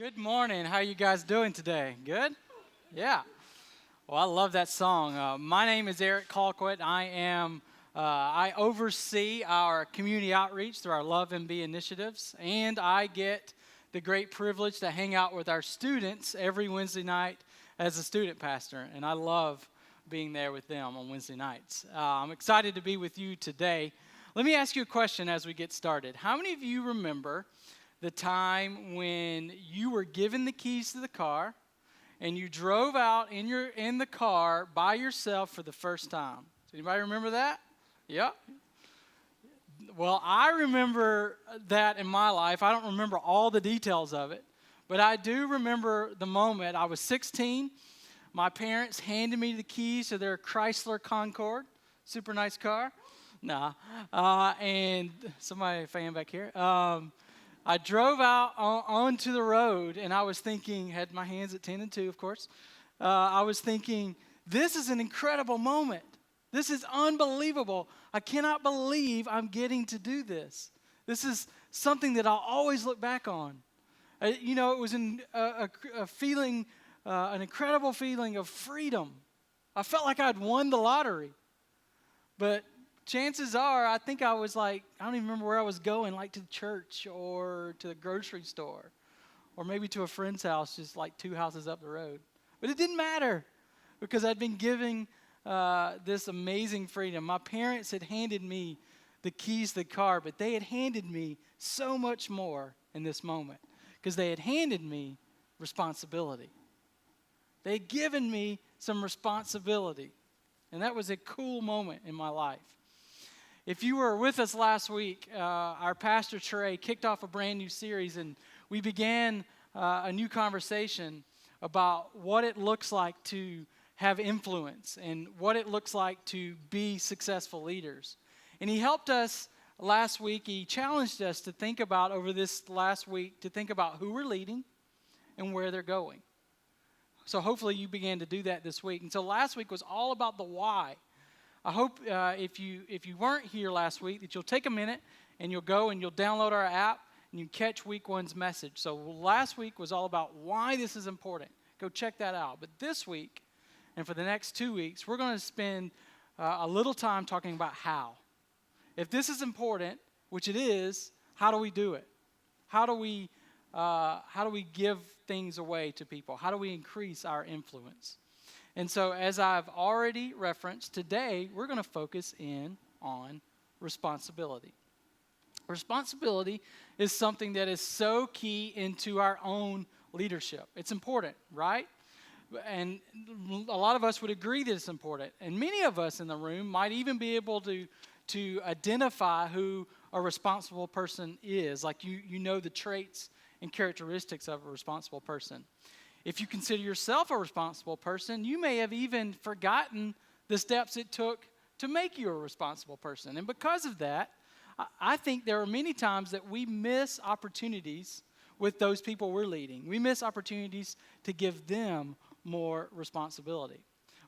Good morning. How you guys doing today? Good? Yeah. Well, I love that song. My name is Eric Colquett. I oversee our community outreach through our Love and Be initiatives, and I get the great privilege to hang out with our students every Wednesday night as a student pastor, and I love being there with them on Wednesday nights. I'm excited to be with you today. Let me ask you a question as we get started. How many of you remember the time when you were given the keys to the car and you drove out in the car by yourself for the first time? Does anybody remember that? Yep. Well, I remember that in my life. I don't remember all the details of it, but I do remember the moment. I was 16. My parents handed me the keys to their Chrysler Concorde, super nice car. Nah. And somebody, a fan back here. I drove out onto the road, and I was thinking, had my hands at 10 and 2, of course. I was thinking, this is an incredible moment. This is unbelievable. I cannot believe I'm getting to do this. This is something that I'll always look back on. It was a feeling, an incredible feeling of freedom. I felt like I'd won the lottery. But chances are, I think I was like, I don't even remember where I was going, like to the church or to the grocery store or maybe to a friend's house just like 2 houses up the road. But it didn't matter because I'd been giving this amazing freedom. My parents had handed me the keys to the car, but they had handed me so much more in this moment because they had handed me responsibility. They had given me some responsibility, and that was a cool moment in my life. If you were with us last week, our pastor Trey kicked off a brand new series, and we began a new conversation about what it looks like to have influence and what it looks like to be successful leaders. And he helped us last week. He challenged us to think about, over this last week, to think about who we're leading and where they're going. So hopefully you began to do that this week. And so last week was all about the why. I hope if you weren't here last week that you'll take a minute and you'll go and you'll download our app and you catch week one's message. So last week was all about why this is important. Go check that out. But this week and for the next 2 weeks, we're going to spend a little time talking about how. If this is important, which it is, how do we do it? How do we give things away to people? How do we increase our influence? And so, as I've already referenced, today we're going to focus in on responsibility. Responsibility is something that is so key into our own leadership. It's important, right? And a lot of us would agree that it's important. And many of us in the room might even be able to identify who a responsible person is. Like you know the traits and characteristics of a responsible person. If you consider yourself a responsible person, you may have even forgotten the steps it took to make you a responsible person. And because of that, I think there are many times that we miss opportunities with those people we're leading. We miss opportunities to give them more responsibility.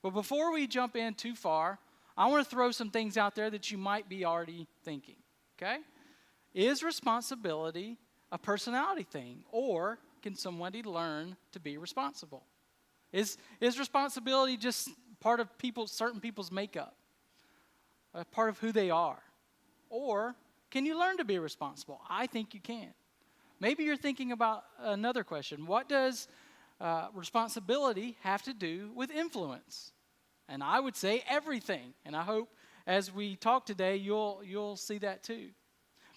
But before we jump in too far, I want to throw some things out there that you might be already thinking, okay? Is responsibility a personality thing, or can somebody learn to be responsible? Is responsibility just part of certain people's makeup, a part of who they are? Or can you learn to be responsible? I think you can. Maybe you're thinking about another question. What does responsibility have to do with influence? And I would say everything. And I hope as we talk today, you'll see that too.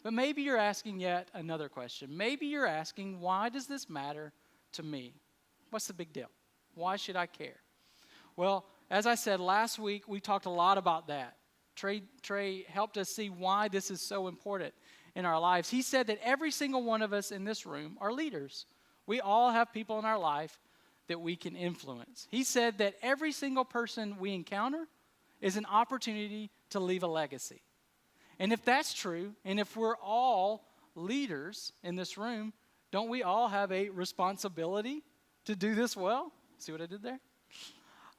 But maybe you're asking yet another question. Maybe you're asking, why does this matter to me? What's the big deal? Why should I care? Well, as I said last week, we talked a lot about that. Trey helped us see why this is so important in our lives. He said that every single one of us in this room are leaders. We all have people in our life that we can influence. He said that every single person we encounter is an opportunity to leave a legacy. And if that's true, and if we're all leaders in this room, don't we all have a responsibility to do this well? See what I did there?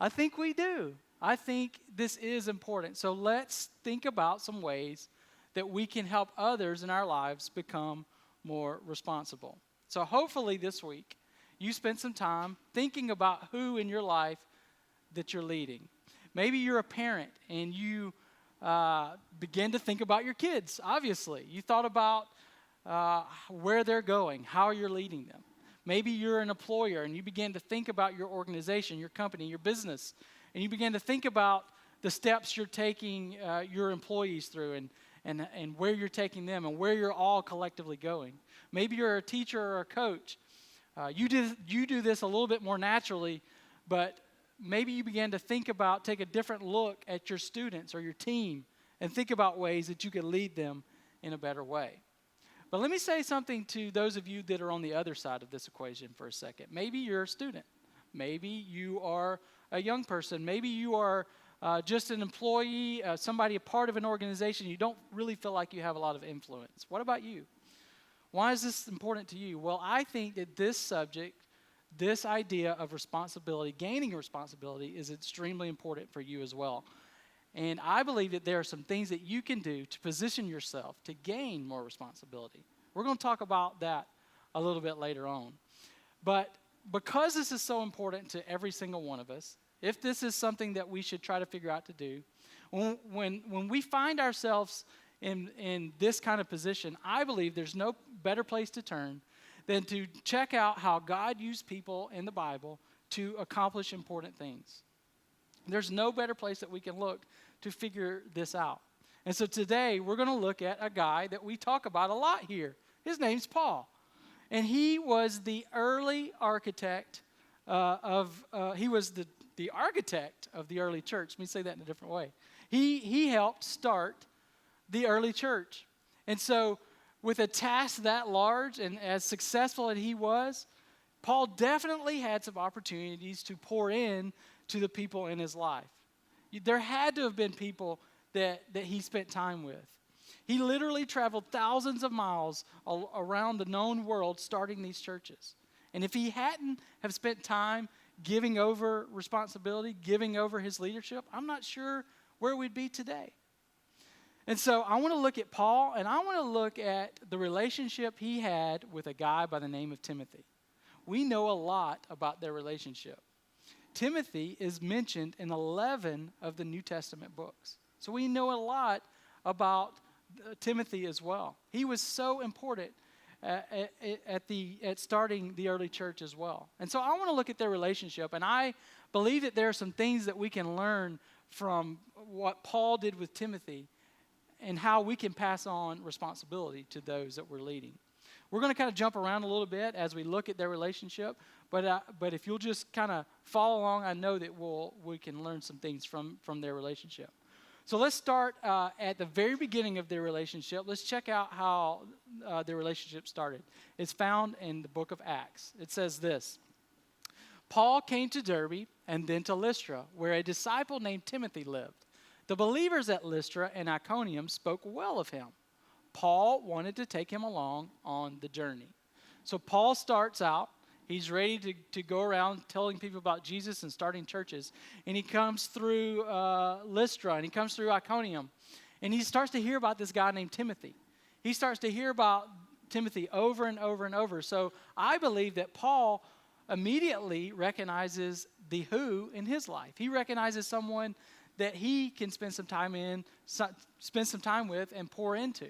I think we do. I think this is important. So let's think about some ways that we can help others in our lives become more responsible. So hopefully this week, you spend some time thinking about who in your life that you're leading. Maybe you're a parent and you begin to think about your kids, obviously. You thought about where they're going, how you're leading them. Maybe you're an employer and you begin to think about your organization, your company, your business, and you begin to think about the steps you're taking your employees through and where you're taking them and where you're all collectively going. Maybe you're a teacher or a coach. You do this a little bit more naturally, but maybe you begin to take a different look at your students or your team and think about ways that you could lead them in a better way. But let me say something to those of you that are on the other side of this equation for a second. Maybe you're a student. Maybe you are a young person. Maybe you are just an employee, somebody a part of an organization. You don't really feel like you have a lot of influence. What about you? Why is this important to you? Well, I think that this subject, this idea of responsibility, gaining responsibility, is extremely important for you as well. And I believe that there are some things that you can do to position yourself to gain more responsibility. We're going to talk about that a little bit later on. But because this is so important to every single one of us, if this is something that we should try to figure out to do, when we find ourselves in this kind of position, I believe there's no better place to turn than to check out how God used people in the Bible to accomplish important things. There's no better place that we can look to figure this out. And so today we're going to look at a guy that we talk about a lot here. His name's Paul. And he was the early architect he was the architect of the early church. Let me say that in a different way. He helped start the early church. And so with a task that large and as successful as he was, Paul definitely had some opportunities to pour in to the people in his life. There had to have been people that he spent time with. He literally traveled thousands of miles around the known world starting these churches. And if he hadn't have spent time giving over responsibility, giving over his leadership, I'm not sure where we'd be today. And so I want to look at Paul, and I want to look at the relationship he had with a guy by the name of Timothy. We know a lot about their relationship. Timothy is mentioned in 11 of the New Testament books. So we know a lot about Timothy as well. He was so important at starting the early church as well. And so I want to look at their relationship, and I believe that there are some things that we can learn from what Paul did with Timothy and how we can pass on responsibility to those that we're leading. We're going to kind of jump around a little bit as we look at their relationship, but if you'll just kind of follow along, I know that we can learn some things from their relationship. So let's start at the very beginning of their relationship. Let's check out how their relationship started. It's found in the book of Acts. It says this: Paul came to Derbe and then to Lystra, where a disciple named Timothy lived. The believers at Lystra and Iconium spoke well of him. Paul wanted to take him along on the journey. So Paul starts out. He's ready to go around telling people about Jesus and starting churches. And he comes through Lystra, and he comes through Iconium. And he starts to hear about this guy named Timothy. He starts to hear about Timothy over and over and over. So I believe that Paul immediately recognizes the who in his life. He recognizes someone that he can spend some time with and pour into.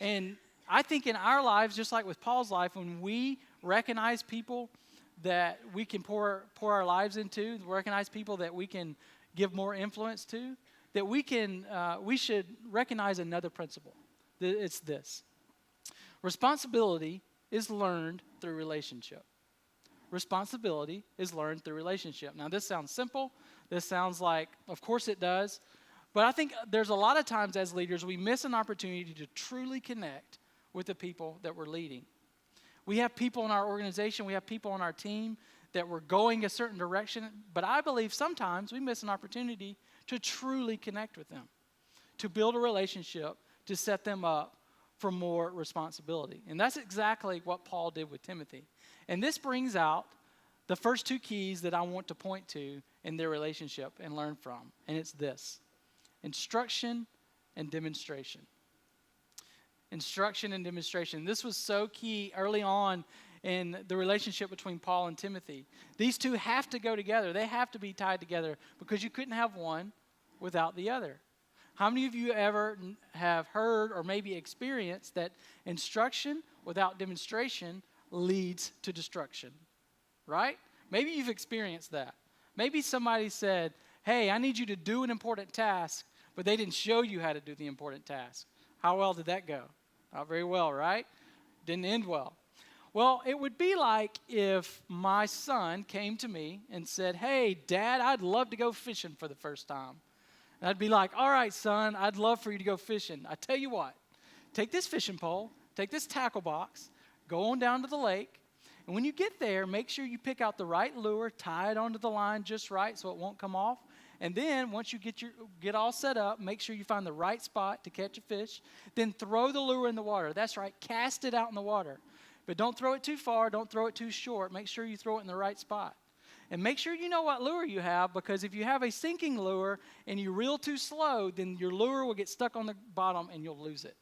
And I think in our lives, just like with Paul's life, when we recognize people that we can pour our lives into, recognize people that we can give more influence to, that we should recognize another principle. It's this: responsibility is learned through relationship. Responsibility is learned through relationship. Now, this sounds simple. This sounds like, of course it does. But I think there's a lot of times as leaders, we miss an opportunity to truly connect with the people that we're leading. We have people in our organization, we have people on our team that we're going a certain direction, but I believe sometimes we miss an opportunity to truly connect with them, to build a relationship, to set them up for more responsibility. And that's exactly what Paul did with Timothy. And this brings out the first two keys that I want to point to in their relationship and learn from. And it's this: instruction and demonstration. Instruction and demonstration. This was so key early on in the relationship between Paul and Timothy. These two have to go together. They have to be tied together because you couldn't have one without the other. How many of you ever have heard or maybe experienced that instruction without demonstration leads to destruction? Right? Maybe you've experienced that. Maybe somebody said, hey, I need you to do an important task, but they didn't show you how to do the important task. How well did that go? Not very well, right? Didn't end well. Well, it would be like if my son came to me and said, hey, Dad, I'd love to go fishing for the first time. And I'd be like, all right, son, I'd love for you to go fishing. I tell you what, take this fishing pole, take this tackle box, go on down to the lake, and when you get there, make sure you pick out the right lure, tie it onto the line just right so it won't come off. And then once you get all set up, make sure you find the right spot to catch a fish. Then throw the lure in the water. That's right, cast it out in the water. But don't throw it too far, don't throw it too short. Make sure you throw it in the right spot. And make sure you know what lure you have, because if you have a sinking lure and you reel too slow, then your lure will get stuck on the bottom and you'll lose it.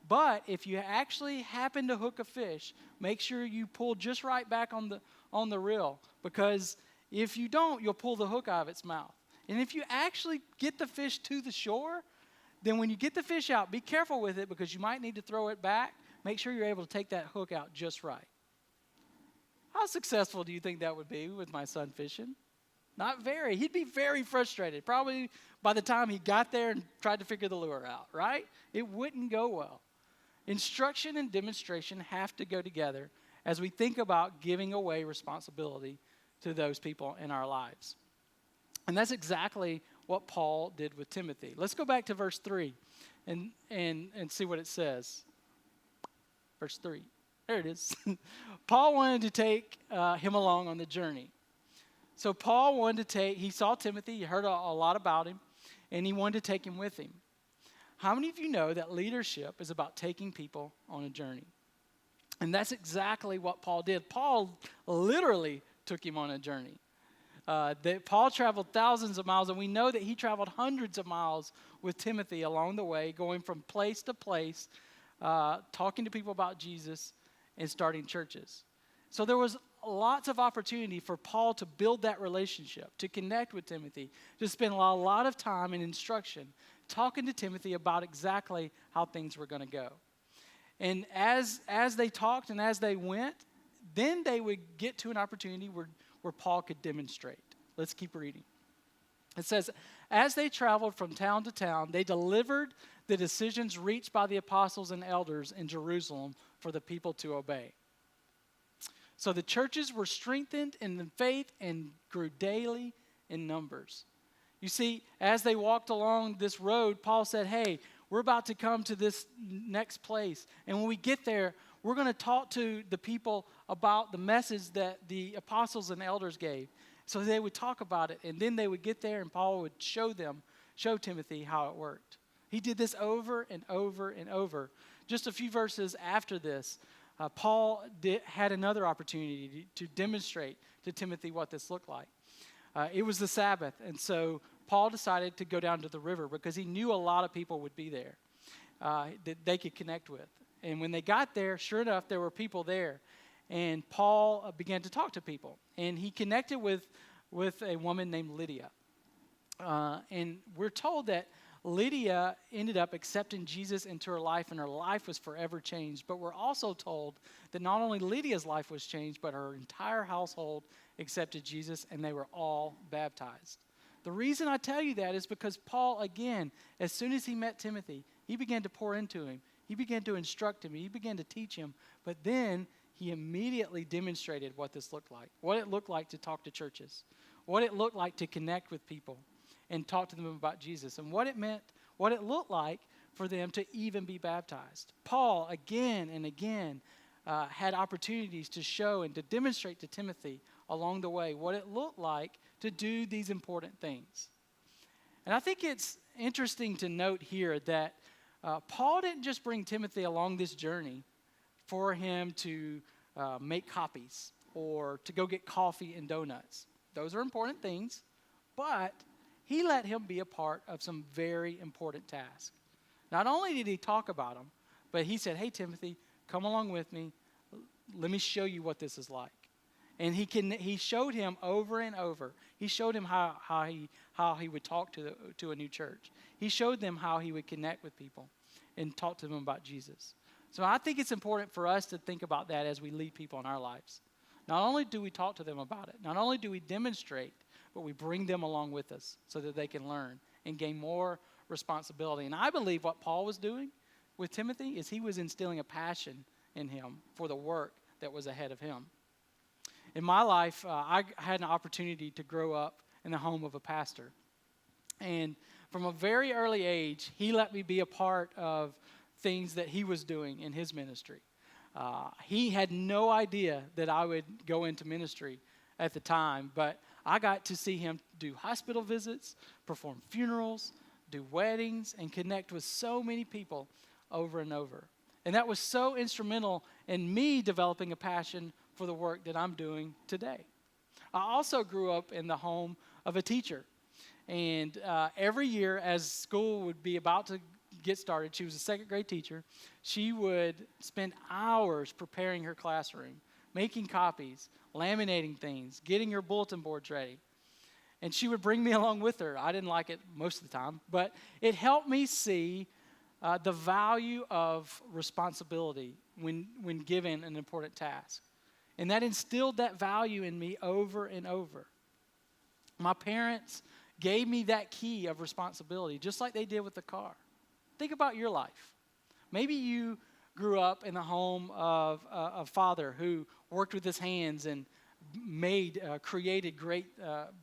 But if you actually happen to hook a fish, make sure you pull just right back on the reel, because if you don't, you'll pull the hook out of its mouth. And if you actually get the fish to the shore, then when you get the fish out, be careful with it because you might need to throw it back. Make sure you're able to take that hook out just right. How successful do you think that would be with my son fishing? Not very. He'd be very frustrated, probably by the time he got there and tried to figure the lure out, right? It wouldn't go well. Instruction and demonstration have to go together as we think about giving away responsibility to those people in our lives. And that's exactly what Paul did with Timothy. Let's go back to verse 3 and see what it says. Verse 3. There it is. Paul wanted to take him along on the journey. So Paul he saw Timothy, he heard a lot about him, and he wanted to take him with him. How many of you know that leadership is about taking people on a journey? And that's exactly what Paul did. Paul literally took him on a journey. Paul traveled thousands of miles, and we know that he traveled hundreds of miles with Timothy along the way, going from place to place, talking to people about Jesus and starting churches. So there was lots of opportunity for Paul to build that relationship, to connect with Timothy, to spend a lot of time in instruction, talking to Timothy about exactly how things were going to go. And as they talked and as they went, then they would get to an opportunity where Paul could demonstrate. Let's keep reading. It says, as they traveled from town to town, they delivered the decisions reached by the apostles and elders in Jerusalem for the people to obey. So the churches were strengthened in the faith and grew daily in numbers. You see, as they walked along this road, Paul said, hey, we're about to come to this next place. And when we get there, we're going to talk to the people about the message that the apostles and elders gave. So they would talk about it, and then they would get there, and Paul would show Timothy how it worked. He did this over and over and over. Just a few verses after this, Paul had another opportunity to demonstrate to Timothy what this looked like. It was the Sabbath, and so Paul decided to go down to the river because he knew a lot of people would be there that they could connect with. And when they got there, sure enough, there were people there. And Paul began to talk to people. And he connected with a woman named Lydia. And we're told that Lydia ended up accepting Jesus into her life, and her life was forever changed. But we're also told that not only Lydia's life was changed, but her entire household accepted Jesus, and they were all baptized. The reason I tell you that is because Paul, again, as soon as he met Timothy, he began to pour into him. He began to instruct him. He began to teach him. But then he immediately demonstrated what this looked like, what it looked like to talk to churches, what it looked like to connect with people and talk to them about Jesus, and what it meant, what it looked like for them to even be baptized. Paul, again and again, had opportunities to show and to demonstrate to Timothy along the way what it looked like to do these important things. And I think it's interesting to note here that Paul didn't just bring Timothy along this journey for him to make copies or to go get coffee and donuts. Those are important things, but he let him be a part of some very important tasks. Not only did he talk about them, but he said, hey, Timothy, come along with me. let me show you what this is like. And he showed him over and over. He showed him how he would talk to a new church. He showed them how he would connect with people and talk to them about Jesus. So I think it's important for us to think about that as we lead people in our lives. Not only do we talk to them about it, not only do we demonstrate, but we bring them along with us so that they can learn and gain more responsibility. And I believe what Paul was doing with Timothy is he was instilling a passion in him for the work that was ahead of him. In my life, I had an opportunity to grow up in the home of a pastor. And from a very early age, he let me be a part of things that he was doing in his ministry. He had no idea that I would go into ministry at the time, but I got to see him do hospital visits, perform funerals, do weddings, and connect with so many people over and over. And that was so instrumental in me developing a passion for the work that I'm doing today. I also grew up in the home of a teacher. And every year as school would be about to get started, she was a second grade teacher, she would spend hours preparing her classroom, making copies, laminating things, getting her bulletin boards ready. And she would bring me along with her. I didn't like it most of the time, but it helped me see the value of responsibility when given an important task. And that instilled that value in me over and over. My parents gave me that key of responsibility, just like they did with the car. Think about your life. Maybe you grew up in the home of a father who worked with his hands and created great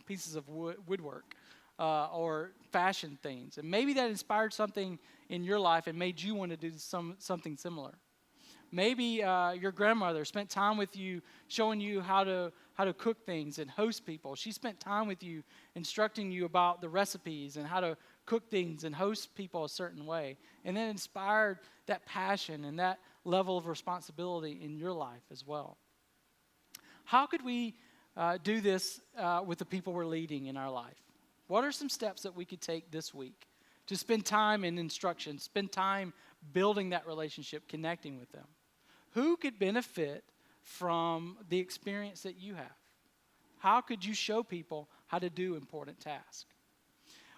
pieces of woodwork or fashioned things. And maybe that inspired something in your life and made you want to do something similar. Maybe your grandmother spent time with you showing you how to cook things and host people. She spent time with you instructing you about the recipes and how to cook things and host people a certain way. And then inspired that passion and that level of responsibility in your life as well. How could we do this with the people we're leading in our life? What are some steps that we could take this week to spend time in instruction, spend time building that relationship, connecting with them? Who could benefit from the experience that you have? How could you show people how to do important tasks?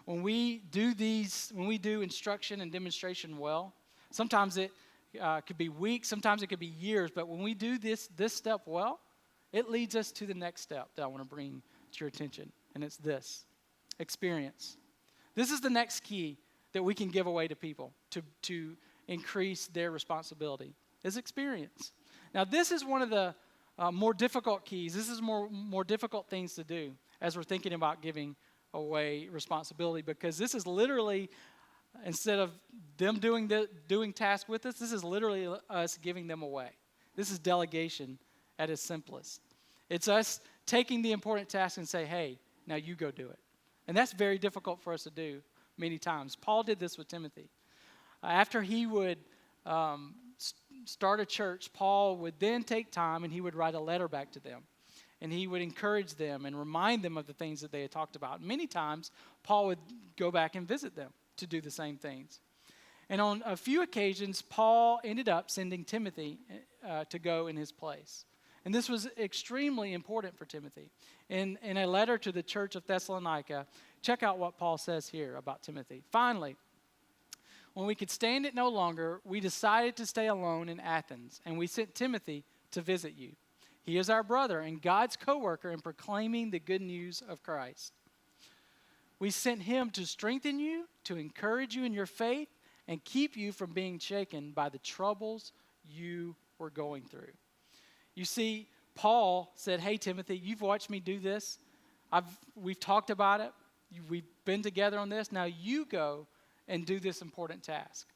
When we do instruction and demonstration well, sometimes it could be weeks, sometimes it could be years, but when we do this step well, it leads us to the next step that I want to bring to your attention, and it's this: experience. This is the next key that we can give away to people to increase their responsibility, is experience. Now, this is one of the more difficult keys. This is more difficult things to do as we're thinking about giving away responsibility, because this is literally, instead of them doing tasks with us, this is literally us giving them away. This is delegation at its simplest. It's us taking the important task and say, hey, now you go do it. And that's very difficult for us to do many times. Paul did this with Timothy. After he would start a church, Paul would then take time and he would write a letter back to them. And he would encourage them and remind them of the things that they had talked about. Many times, Paul would go back and visit them to do the same things. And on a few occasions, Paul ended up sending Timothy to go in his place. And this was extremely important for Timothy. In a letter to the church of Thessalonica, check out what Paul says here about Timothy. Finally, when we could stand it no longer, we decided to stay alone in Athens, and we sent Timothy to visit you. He is our brother and God's co-worker in proclaiming the good news of Christ. We sent him to strengthen you, to encourage you in your faith, and keep you from being shaken by the troubles you were going through. You see, Paul said, hey, Timothy, you've watched me do this. We've talked about it. We've been together on this. Now you go and do this important task.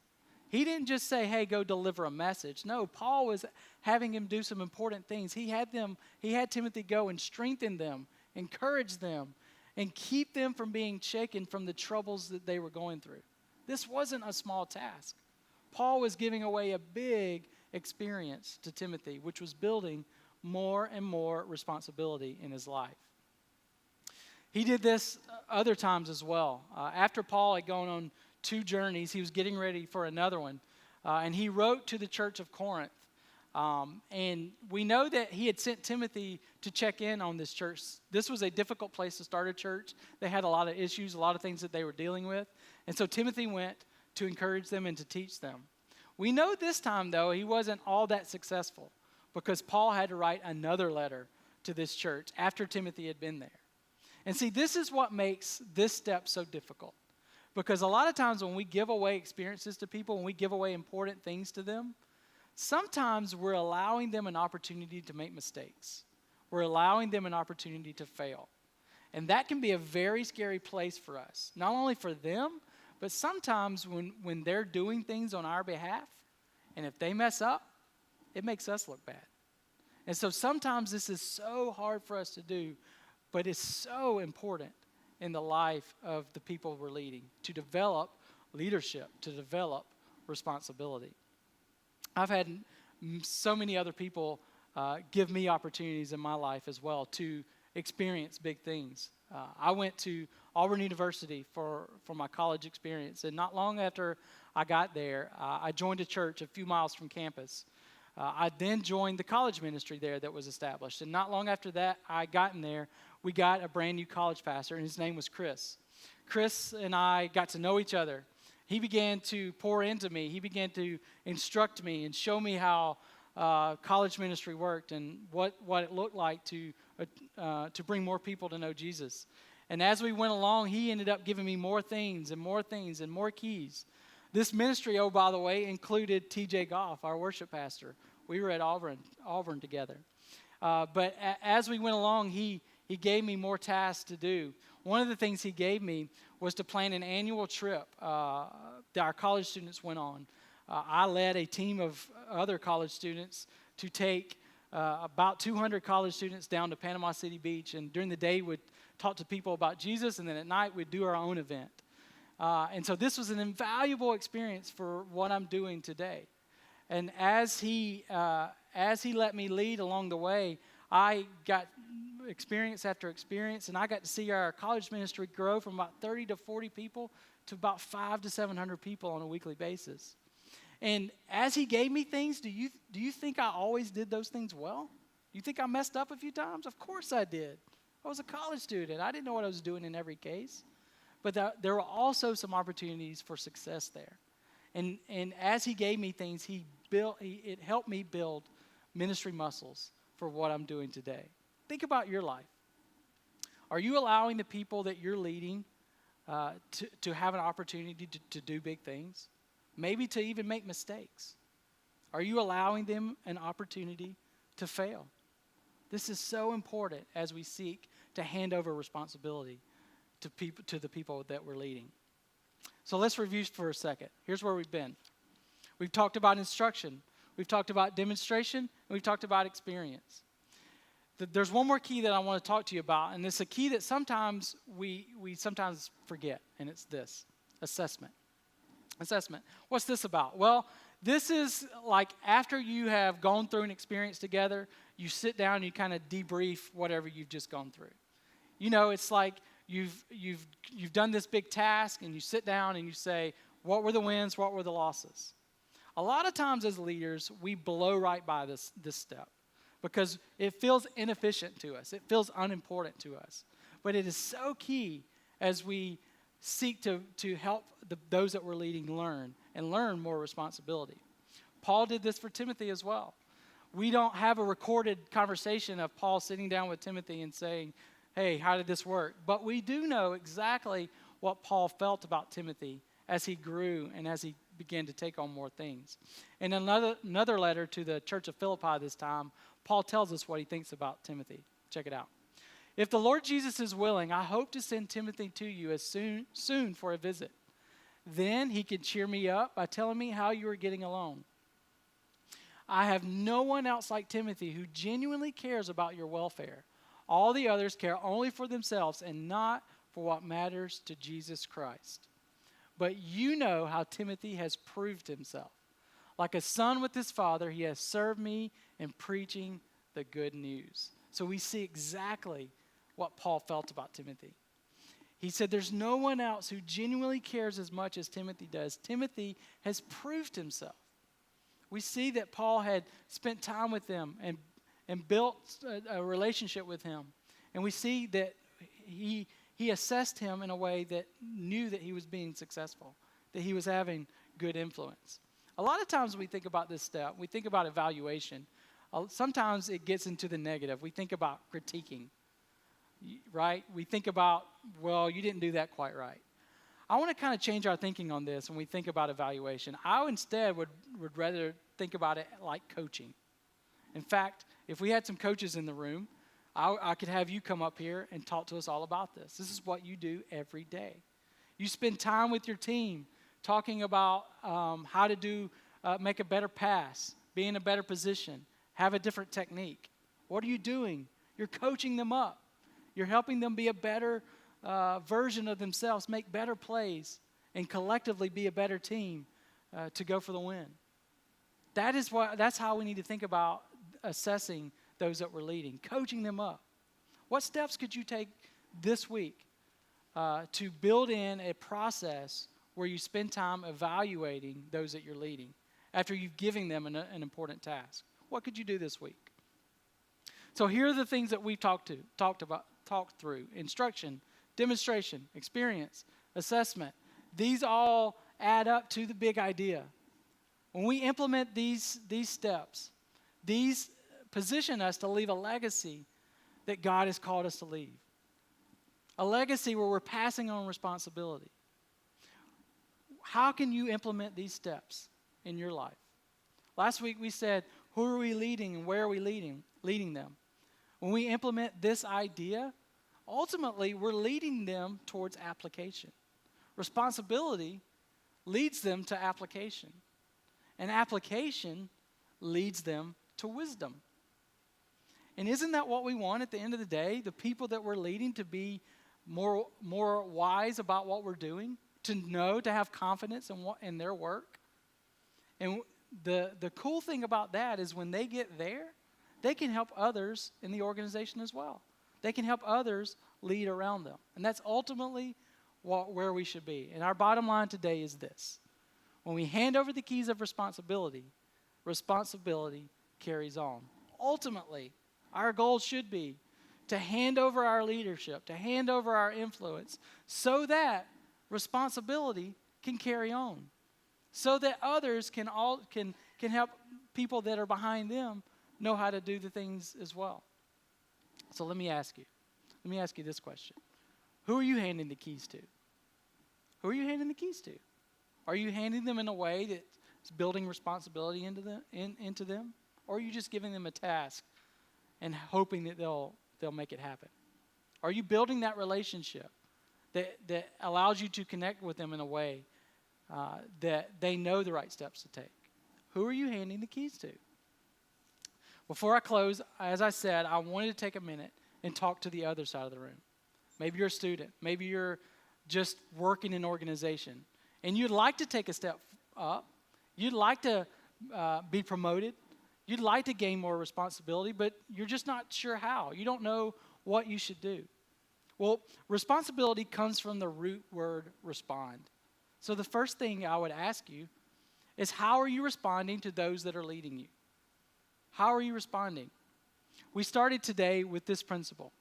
He didn't just say, hey, go deliver a message. No, Paul was having him do some important things. He had Timothy go and strengthen them, encourage them, and keep them from being shaken from the troubles that they were going through. This wasn't a small task. Paul was giving away a big experience to Timothy, which was building more and more responsibility in his life. He did this other times as well. After Paul had gone on 2 journeys, he was getting ready for another one. And he wrote to the church of Corinth And we know that he had sent Timothy to check in on this church. This was a difficult place to start a church. They had a lot of issues, a lot of things that they were dealing with. And so Timothy went to encourage them and to teach them. We know this time, though, he wasn't all that successful because Paul had to write another letter to this church after Timothy had been there. And see, this is what makes this step so difficult. Because a lot of times when we give away experiences to people, when we give away important things to them, sometimes we're allowing them an opportunity to make mistakes. We're allowing them an opportunity to fail. And that can be a very scary place for us, not only for them, but sometimes when they're doing things on our behalf, and if they mess up, it makes us look bad. And so sometimes this is so hard for us to do, but it's so important in the life of the people we're leading to develop leadership, to develop responsibility. I've had so many other people give me opportunities in my life as well to experience big things. I went to Auburn University for my college experience, and not long after I got there, I joined a church a few miles from campus. I then joined the college ministry there that was established, and not long after that, I got in there, we got a brand new college pastor, and his name was Chris. Chris and I got to know each other. He began to pour into me. He began to instruct me and show me how college ministry worked and what it looked like to bring more people to know Jesus. And as we went along, he ended up giving me more things and more things and more keys. This ministry, oh, by the way, included T.J. Goff, our worship pastor. We were at Auburn together. But as we went along, he gave me more tasks to do. One of the things he gave me was to plan an annual trip that our college students went on. I led a team of other college students to take about 200 college students down to Panama City Beach. And during the day, we'd talk to people about Jesus, and then at night, we'd do our own event. And so this was an invaluable experience for what I'm doing today. And as he let me lead along the way, I got experience after experience, and I got to see our college ministry grow from about 30 to 40 people to about 500 to 700 people on a weekly basis. And as he gave me things, do you think I always did those things well? You think I messed up a few times? Of course I did. I was a college student. I didn't know what I was doing in every case. But there were also some opportunities for success there. And as he gave me things, it helped me build ministry muscles for what I'm doing today. Think about your life. Are you allowing the people that you're leading to have an opportunity to do big things? Maybe to even make mistakes. Are you allowing them an opportunity to fail? This is so important as we seek to hand over responsibility to the people that we're leading. So let's review for a second. Here's where we've been. We've talked about instruction. We've talked about demonstration. And we've talked about experience. There's one more key that I want to talk to you about, and it's a key that sometimes we sometimes forget, and it's this: assessment. Assessment. What's this about? Well, this is like after you have gone through an experience together, you sit down and you kind of debrief whatever you've just gone through. You know, it's like you've done this big task, and you sit down and you say, what were the wins, what were the losses? A lot of times as leaders, we blow right by this step because it feels inefficient to us. It feels unimportant to us. But it is so key as we seek to help those that we're leading learn more responsibility. Paul did this for Timothy as well. We don't have a recorded conversation of Paul sitting down with Timothy and saying, hey, how did this work? But we do know exactly what Paul felt about Timothy as he grew and as he began to take on more things. In another letter to the church of Philippi this time, Paul tells us what he thinks about Timothy. Check it out. If the Lord Jesus is willing, I hope to send Timothy to you as soon for a visit. Then he can cheer me up by telling me how you are getting along. I have no one else like Timothy who genuinely cares about your welfare. All the others care only for themselves and not for what matters to Jesus Christ. But you know how Timothy has proved himself. Like a son with his father, he has served me in preaching the good news. So we see exactly what Paul felt about Timothy. He said there's no one else who genuinely cares as much as Timothy does. Timothy has proved himself. We see that Paul had spent time with them and built a relationship with him. And we see that he assessed him in a way that knew that he was being successful, that he was having good influence. A lot of times we think about this step, we think about evaluation. Sometimes it gets into the negative. We think about critiquing, right? We think about, well, you didn't do that quite right. I want to kind of change our thinking on this when we think about evaluation. I instead would rather think about it like coaching. In fact, if we had some coaches in the room, I could have you come up here and talk to us all about this. This is what you do every day. You spend time with your team talking about how to make a better pass, be in a better position, have a different technique. What are you doing? You're coaching them up. You're helping them be a better version of themselves, make better plays, and collectively be a better team to go for the win. That's how we need to think about assessing those that we're leading, coaching them up. What steps could you take this week to build in a process where you spend time evaluating those that you're leading after you've given them an important task? What could you do this week? So here are the things that we've talked through: instruction, demonstration, experience, assessment. These all add up to the big idea. When we implement these steps, these position us to leave a legacy that God has called us to leave. A legacy where we're passing on responsibility. How can you implement these steps in your life? Last week we said, who are we leading and where are we leading them? When we implement this idea, ultimately we're leading them towards application. Responsibility leads them to application. And application leads them to wisdom. And isn't that what we want at the end of the day? The people that we're leading to be more wise about what we're doing, to know, to have confidence in their work. And the cool thing about that is when they get there, they can help others in the organization as well. They can help others lead around them. And that's ultimately where we should be. And our bottom line today is this: when we hand over the keys of responsibility, responsibility carries on. Ultimately, our goal should be to hand over our leadership, to hand over our influence, so that responsibility can carry on, so that others can help people that are behind them know how to do the things as well. So let me ask you this question: who are you handing the keys to? Who are you handing the keys to? Are you handing them in a way that's building responsibility into them, or are you just giving them a task and hoping that they'll make it happen? Are you building that relationship that allows you to connect with them in a way that they know the right steps to take? Who are you handing the keys to? Before I close, as I said, I wanted to take a minute and talk to the other side of the room. Maybe you're a student. Maybe you're just working in an organization, and you'd like to take a step up. You'd like to be promoted. You'd like to gain more responsibility, but you're just not sure how. You don't know what you should do. Well, responsibility comes from the root word respond. So the first thing I would ask you is, how are you responding to those that are leading you? How are you responding? We started today with this principle.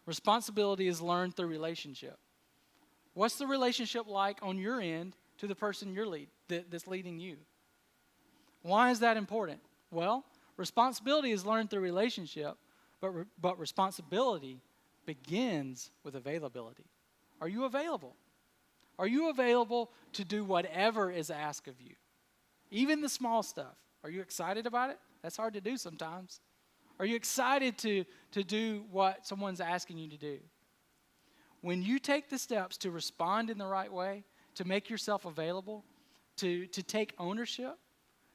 Responsibility is learned through relationship. What's the relationship like on your end to the person that's leading you? Why is that important? Well, responsibility is learned through relationship, but responsibility begins with availability. Are you available? Are you available to do whatever is asked of you? Even the small stuff. Are you excited about it? That's hard to do sometimes. Are you excited to do what someone's asking you to do? When you take the steps to respond in the right way, to make yourself available, to take ownership,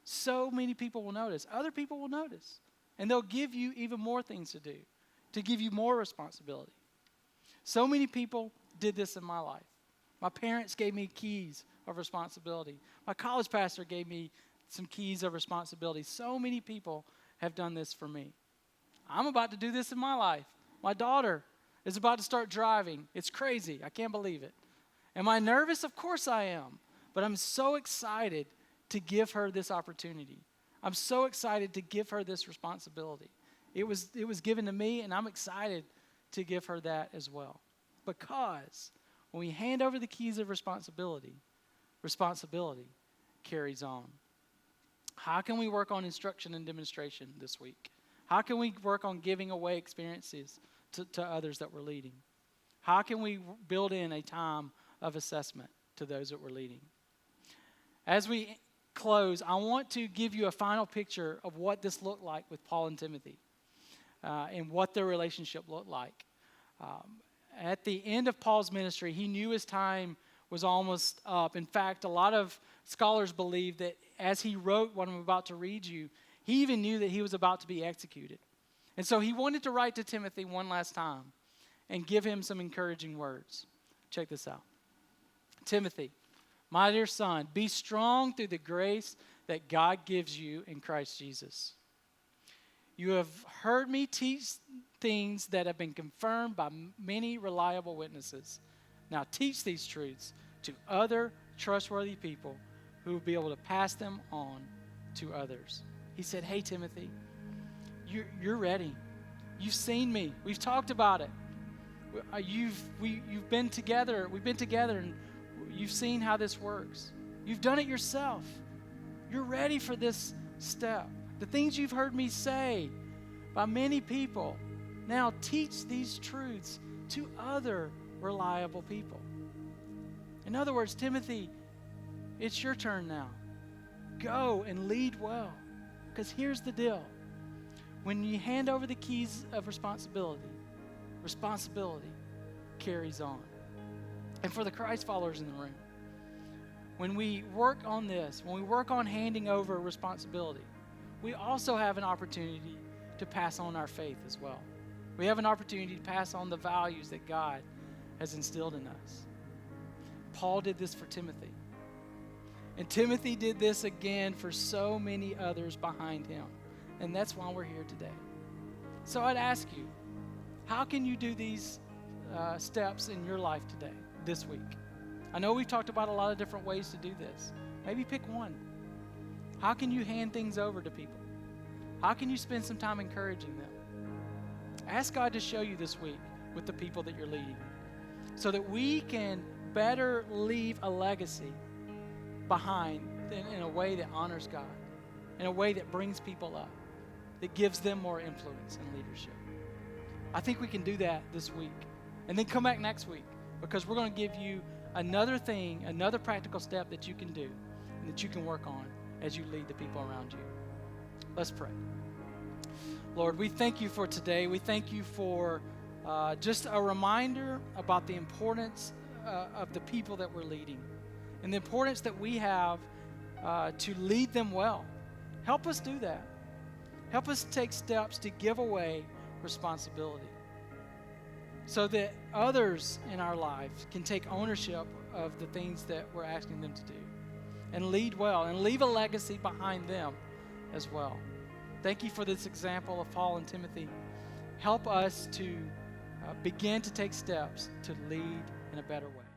so many people will notice. Other people will notice. And they'll give you even more things to do, to give you more responsibility. So many people did this in my life. My parents gave me keys of responsibility. My college pastor gave me some keys of responsibility. So many people have done this for me. I'm about to do this in my life. My daughter is about to start driving. It's crazy. I can't believe it. Am I nervous? Of course I am. But I'm so excited to give her this opportunity. I'm so excited to give her this responsibility. It was given to me, and I'm excited to give her that as well. Because when we hand over the keys of responsibility, responsibility carries on. How can we work on instruction and demonstration this week? How can we work on giving away experiences to others that we're leading? How can we build in a time of assessment to those that we're leading? As we close, I want to give you a final picture of what this looked like with Paul and Timothy and what their relationship looked like. At the end of Paul's ministry, he knew his time was almost up. In fact, a lot of scholars believe that as he wrote what I'm about to read you, he even knew that he was about to be executed. And so he wanted to write to Timothy one last time and give him some encouraging words. Check this out. Timothy, my dear son, be strong through the grace that God gives you in Christ Jesus. You have heard me teach things that have been confirmed by many reliable witnesses. Now teach these truths to other trustworthy people who will be able to pass them on to others. He said, hey, Timothy, you're ready. You've seen me. We've talked about it. You've been together. We've been together, and you've seen how this works. You've done it yourself. You're ready for this step. The things you've heard me say by many people, now teach these truths to other reliable people. In other words, Timothy, it's your turn now. Go and lead well. Because here's the deal. When you hand over the keys of responsibility, responsibility carries on. And for the Christ followers in the room, when we work on this, when we work on handing over responsibility, we also have an opportunity to pass on our faith as well. We have an opportunity to pass on the values that God has instilled in us. Paul did this for Timothy. And Timothy did this again for so many others behind him. And that's why we're here today. So I'd ask you, how can you do these steps in your life today, this week? I know we've talked about a lot of different ways to do this. Maybe pick one. How can you hand things over to people? How can you spend some time encouraging them? Ask God to show you this week with the people that you're leading so that we can better leave a legacy behind in a way that honors God, in a way that brings people up, that gives them more influence and leadership. I think we can do that this week. And then come back next week because we're going to give you another thing, another practical step that you can do and that you can work on as you lead the people around you. Let's pray. Lord, we thank you for today. We thank you for just a reminder about the importance of the people that we're leading and the importance that we have to lead them well. Help us do that. Help us take steps to give away responsibility so that others in our lives can take ownership of the things that we're asking them to do and lead well and leave a legacy behind them as well. Thank you for this example of Paul and Timothy. Help us to begin to take steps to lead in a better way.